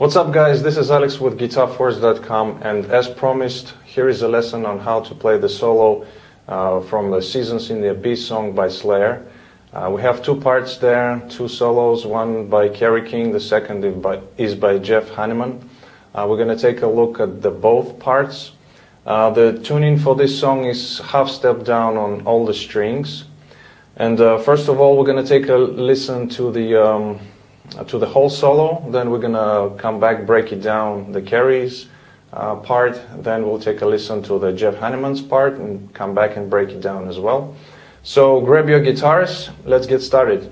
What's up, guys? This is Alex with GuitarForce.com, and as promised, here is a lesson on how to play the solo from the Seasons in the Abyss song by Slayer. We have two parts there, two solos, one by Kerry King, the second is by Jeff Hanneman. We're going to take a look at the both parts. The tuning for this song is half step down on all the strings. And first of all, we're going to take a listen to the whole solo. Then we're going to come back, break it down, the Kerry's part. Then we'll take a listen to the Jeff Hanneman's part and come back and break it down as well. So grab your guitars, let's get started.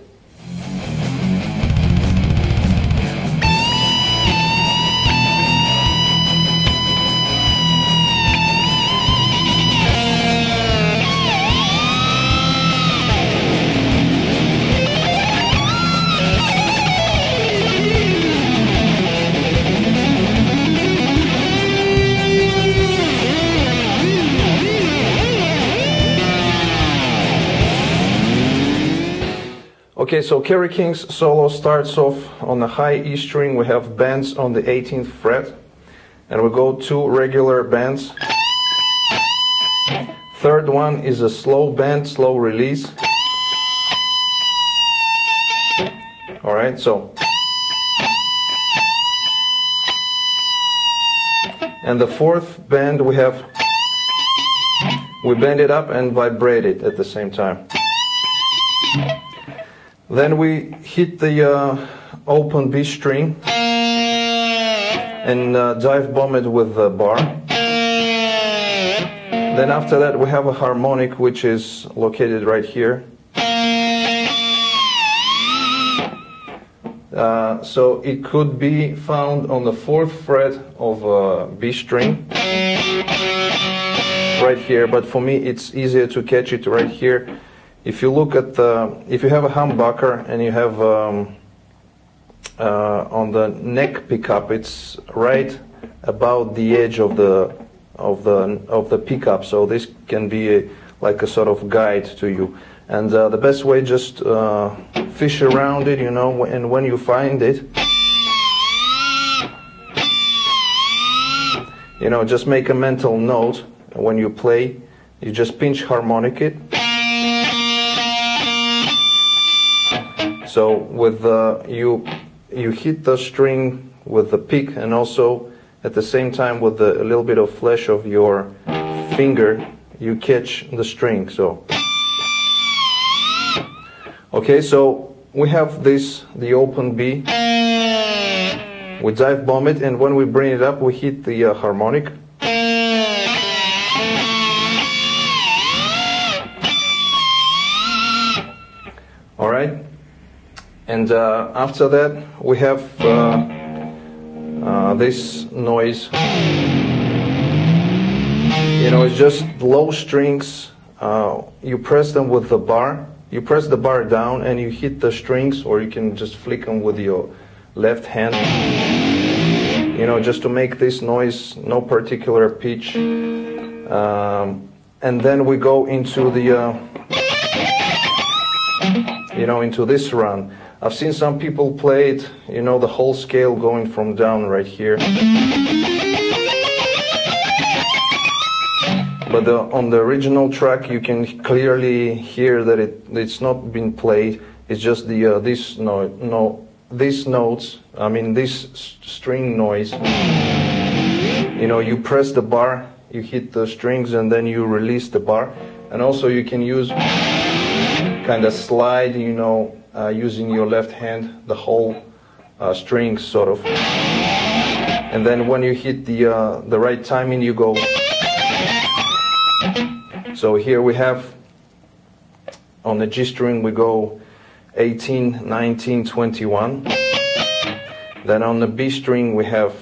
Okay, so Kerry King's solo starts off on the high E string. We have bends on the 18th fret, and we go two regular bends. Third one is a slow bend, slow release. Alright, so. And the fourth bend we bend it up and vibrate it at the same time. Then we hit the open B string and dive bomb it with the bar. Then after that we have a harmonic which is located right here. So it could be found on the 4th fret of a B string, right here, but for me it's easier to catch it right here. If you look at if you have a humbucker and you have on the neck pickup, it's right about the edge of the pickup. So this can be like a sort of guide to you. And the best way, just fish around it, you know. And when you find it, you know, just make a mental note. When you play, you just pinch harmonic it. So with you hit the string with the pick, and also at the same time with a little bit of flesh of your finger, you catch the string. So okay, so we have the open B. We dive bomb it, and when we bring it up, we hit the harmonic. All right. And after that we have this noise. You know, it's just low strings. You press them with the bar. You press the bar down and you hit the strings, or you can just flick them with your left hand. You know, just to make this noise, no particular pitch. And then we go into the into this run. I've seen some people play it, you know, the whole scale going from down right here. But on the original track, you can clearly hear that it's not been played. It's just the these notes. I mean, this string noise. You know, you press the bar, you hit the strings, and then you release the bar. And also, you can use kind of slide, you know, using your left hand, the whole string sort of. And then when you hit the right timing, you go. So here we have on the G string we go 18, 19, 21. Then on the B string we have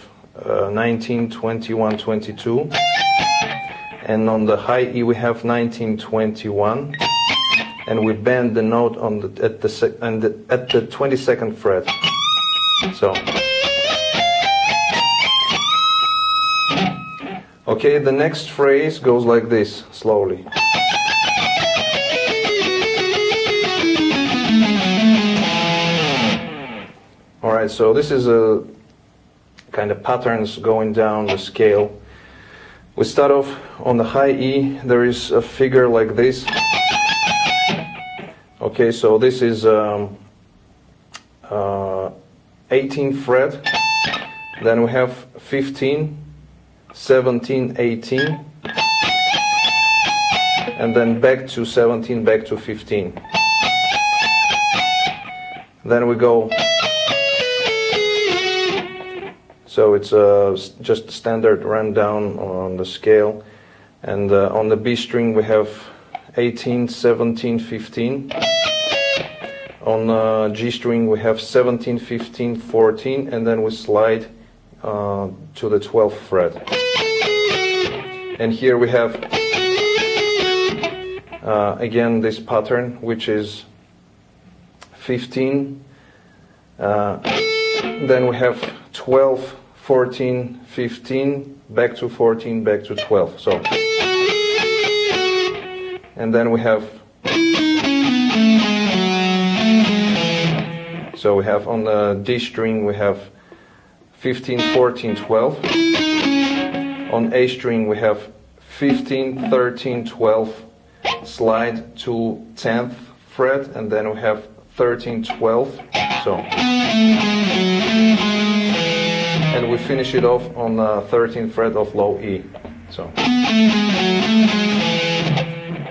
19, 21, 22. And on the high E we have 19, 21. And we bend the note on at the 22nd fret. So, okay, the next phrase goes like this, slowly. All right, so this is a kind of patterns going down the scale. We start off on the high E. There is a figure like this. Okay, so this is 18th fret. Then we have 15, 17, 18, and then back to 17, back to 15. Then we go. So it's just standard rundown on the scale. And on the B string we have 18, 17, 15. On G string we have 17, 15, 14, and then we slide to the 12th fret. And here we have again this pattern, which is 15, then we have 12, 14, 15, back to 14, back to 12. So, and then we have, so we have on the D string we have 15, 14, 12. On A string we have 15, 13, 12, slide to 10th fret, and then we have 13, 12. So, and we finish it off on the 13th fret of low E. So,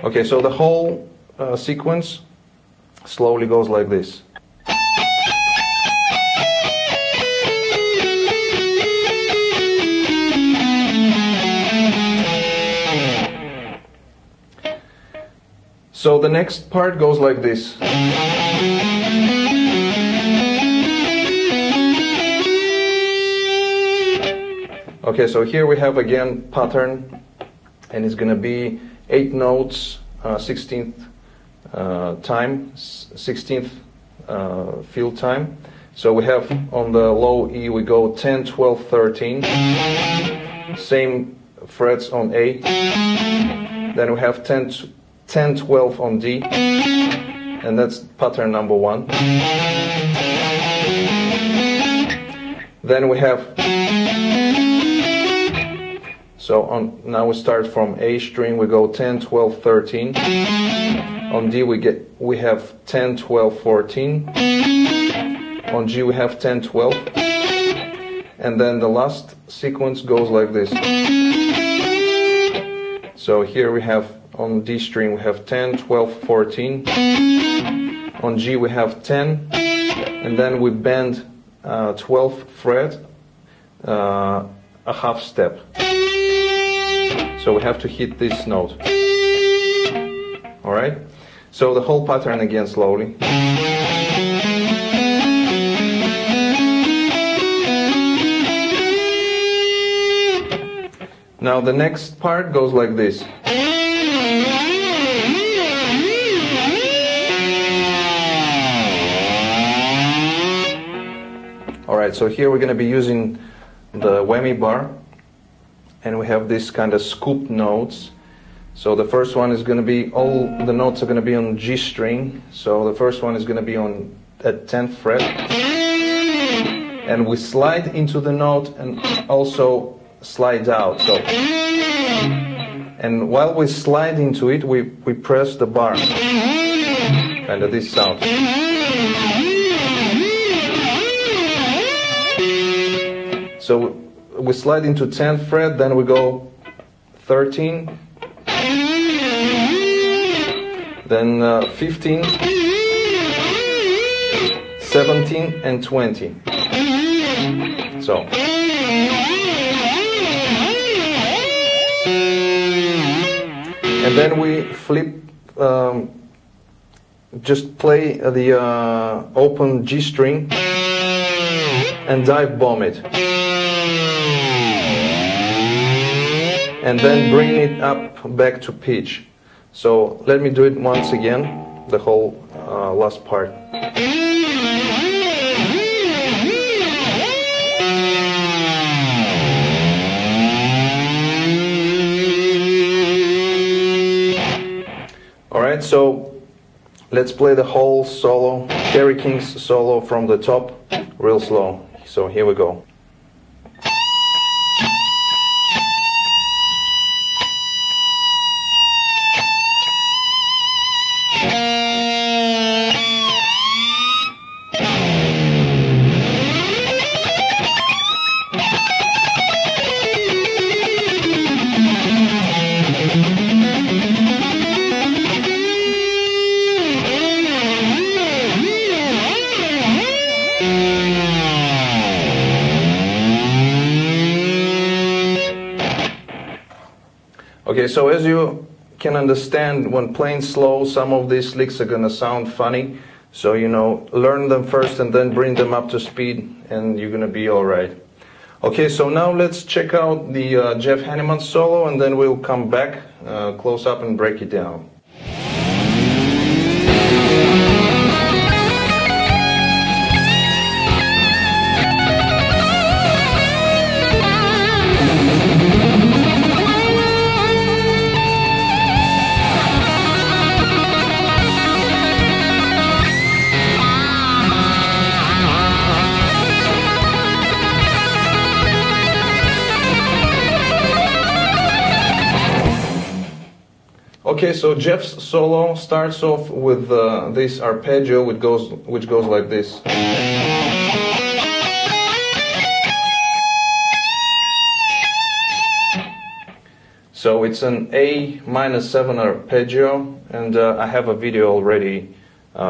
okay, so the whole sequence slowly goes like this. So the next part goes like this. Okay, so here we have again pattern, and it's going to be 8 notes, 16th time, 16th field time. So we have on the low E we go 10, 12, 13, same frets on A, then we have 10, 12 on D, and that's pattern number 1. Then we have, so on, now we start from A string, we go 10, 12, 13. On D we have 10, 12, 14. On G we have 10, 12. And then the last sequence goes like this. So here we have, on D string we have 10, 12, 14. On G we have 10. And then we bend 12th fret a half step. So we have to hit this note. Alright? So the whole pattern again slowly. Now the next part goes like this. Alright, so here we're going to be using the whammy bar, and we have this kind of scooped notes. So the first one is going to be, all the notes are going to be on G string. So the first one is going to be on at 10th fret, and we slide into the note and also slide out. So, and while we slide into it, we press the bar, kind of this sound. So we slide into 10th fret, then we go 13, then 15, 17, and 20. So, and then we flip, just play the open G string and dive bomb it. And then bring it up back to pitch. So let me do it once again, the whole last part. Alright, so let's play the whole solo, Kerry King's solo from the top, real slow. So here we go. Okay, so as you can understand, when playing slow, some of these licks are gonna sound funny. So, you know, learn them first and then bring them up to speed and you're gonna be alright. Okay, so now let's check out the Jeff Hanneman solo and then we'll come back close up and break it down. Okay, so Jeff's solo starts off with this arpeggio which goes like this. So it's an A-7 arpeggio, and I have a video already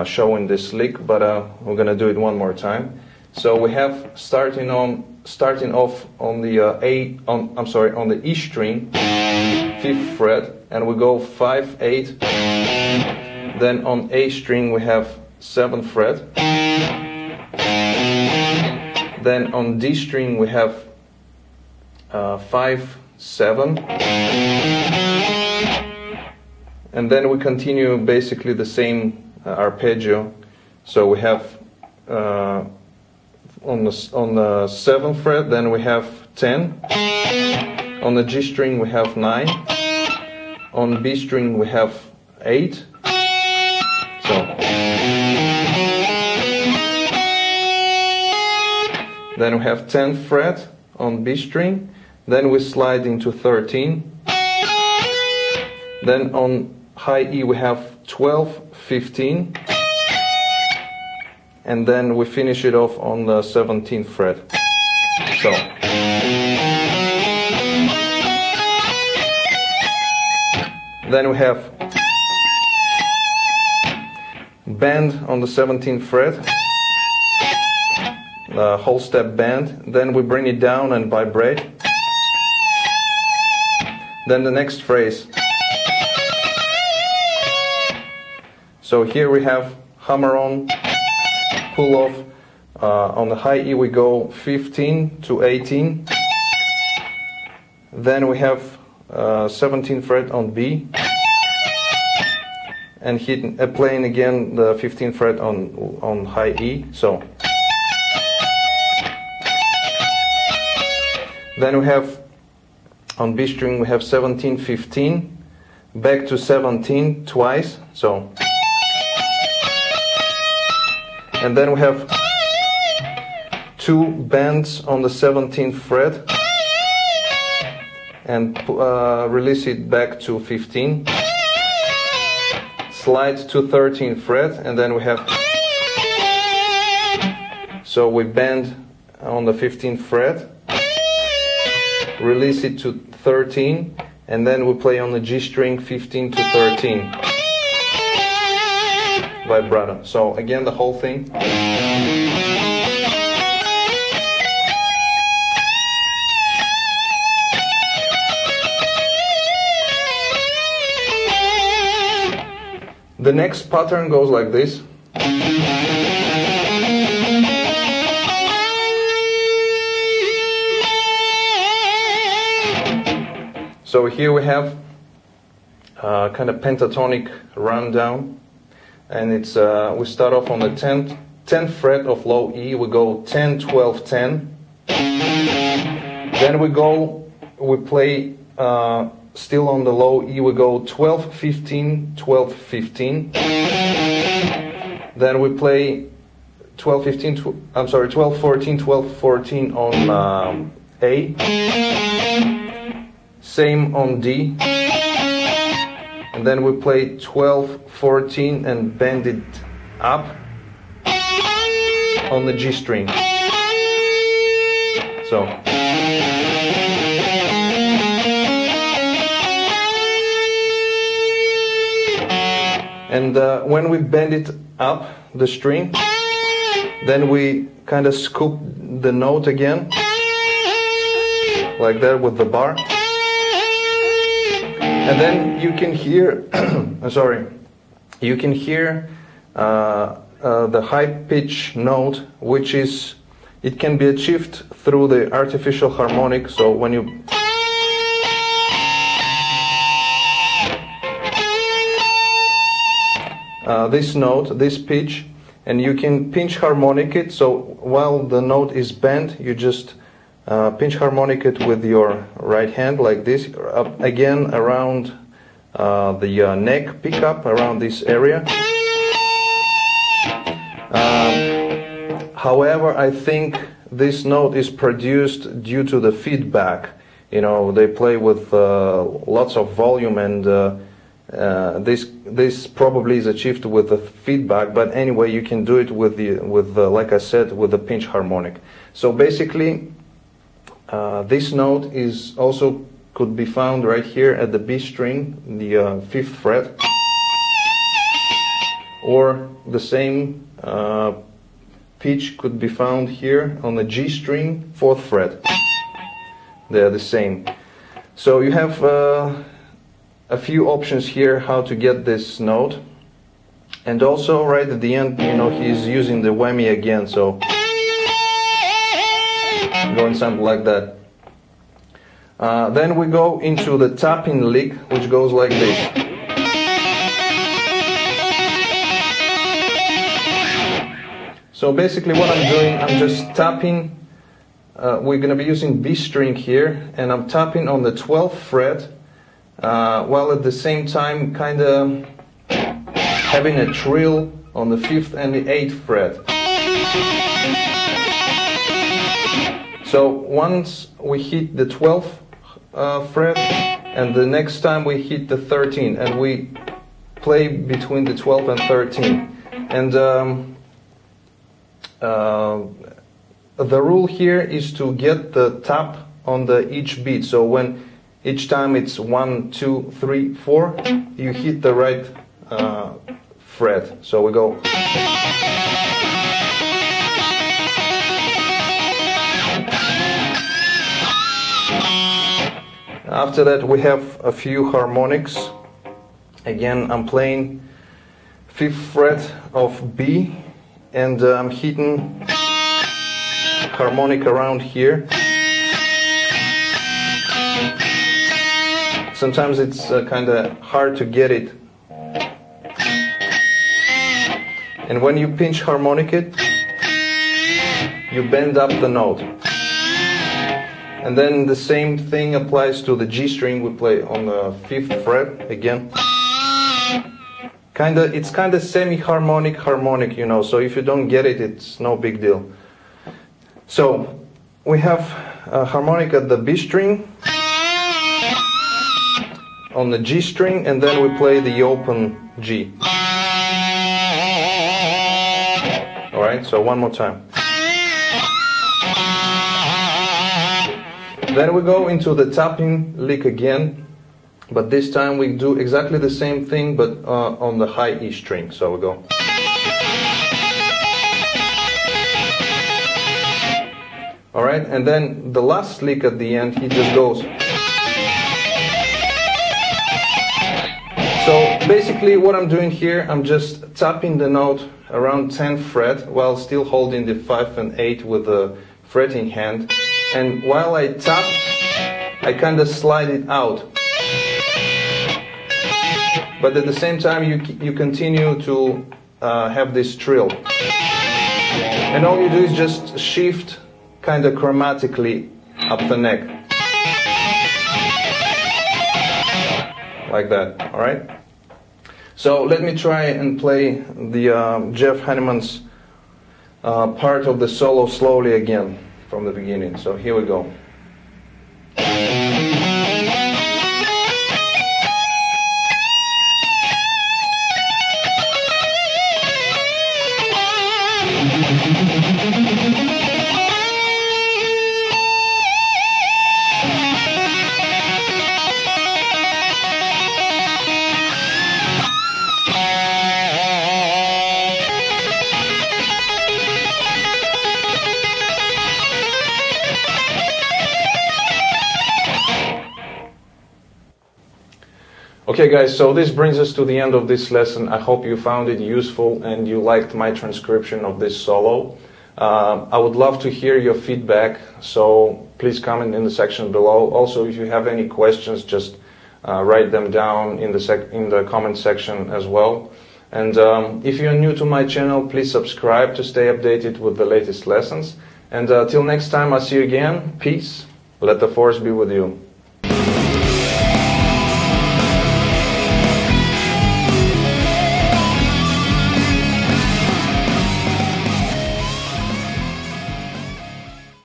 showing this lick, but we're gonna do it one more time. So we have starting off on the on the E string, 5th fret, and we go 5, 8. Then on A string we have 7th fret. Then on D string we have 5, 7. And then we continue basically the same arpeggio. So we have on the 7th fret, then we have 10. On the G string we have 9. On B string we have 8. So then we have 10th fret on B string. Then we slide into 13. Then on high E we have 12, 15. And then we finish it off on the 17th fret. So then we have bend on the 17th fret, the whole step bend. Then we bring it down and vibrate. Then the next phrase. So here we have hammer on, pull off. On the high E we go 15 to 18. Then we have 17th fret on B, and playing again the 15th fret on high E. So then we have on B string we have 17, 15, back to 17 twice. So and then we have 2 bends on the 17th fret and release it back to 15, slide to 13th fret, and then we have, so we bend on the 15th fret, release it to 13, and then we play on the G string 15 to 13 vibrato. So again the whole thing. The next pattern goes like this. So here we have kind of pentatonic rundown, and it's we start off on the 10th fret of low E. We go 10, 12, 10. Then we play still on the low E, we go 12, 15, 12, 15. Then we play 12, 15, 12, 14, 12, 14 on A. Same on D. And then we play 12, 14 and bend it up on the G string. So. And when we bend it up, the string, then we kind of scoop the note again, like that with the bar. And then you can hear, sorry, you can hear the high pitch note, which is, it can be achieved through the artificial harmonic. So when you this note, this pitch, and you can pinch harmonic it. So while the note is bent, you just pinch harmonic it with your right hand like this, up again around the neck pickup, around this area. However, I think this note is produced due to the feedback. You know, they play with lots of volume, and this probably is achieved with the feedback. But anyway, you can do it with the like I said, with the pinch harmonic. So basically, this note is also could be found right here at the B string, the 5th fret, or the same pitch could be found here on the G string, 4th fret. They're the same. So you have a few options here how to get this note. And also right at the end, you know, he's using the whammy again, so going something like that. Then we go into the tapping lick, which goes like this. So basically what I'm doing, I'm just tapping, we're going to be using B string here, and I'm tapping on the 12th fret, while at the same time kind of having a trill on the 5th and the 8th fret. So once we hit the 12th fret, and the next time we hit the 13th, and we play between the 12th and 13th. And the rule here is to get the tap on the each beat. So when each time it's 1, 2, 3, 4, you hit the right fret. So we go. After that we have a few harmonics. Again, I'm playing 5th fret of B, and I'm hitting harmonic around here. Sometimes it's kind of hard to get it. And when you pinch harmonic it, you bend up the note. And then the same thing applies to the G string. We play on the 5th fret again. It's kind of semi-harmonic, harmonic, you know, so if you don't get it, it's no big deal. So we have a harmonic at the B string, on the G string, and then we play the open G. Alright, so one more time. Then we go into the tapping lick again, but this time we do exactly the same thing, but on the high E string. So we go. Alright, and then the last lick at the end, he just goes. So basically what I'm doing here, I'm just tapping the note around 10th fret while still holding the 5 and 8 with the fretting hand. And while I tap, I kind of slide it out. But at the same time, you continue to have this trill. And all you do is just shift kind of chromatically up the neck. Like that, alright? So let me try and play the Jeff Hanneman's part of the solo slowly again from the beginning. So here we go. Okay guys, so this brings us to the end of this lesson. I hope you found it useful and you liked my transcription of this solo. I would love to hear your feedback, so please comment in the section below. Also, if you have any questions, just write them down in the comment section as well. And if you're new to my channel, please subscribe to stay updated with the latest lessons. And till next time, I'll see you again. Peace. Let the force be with you.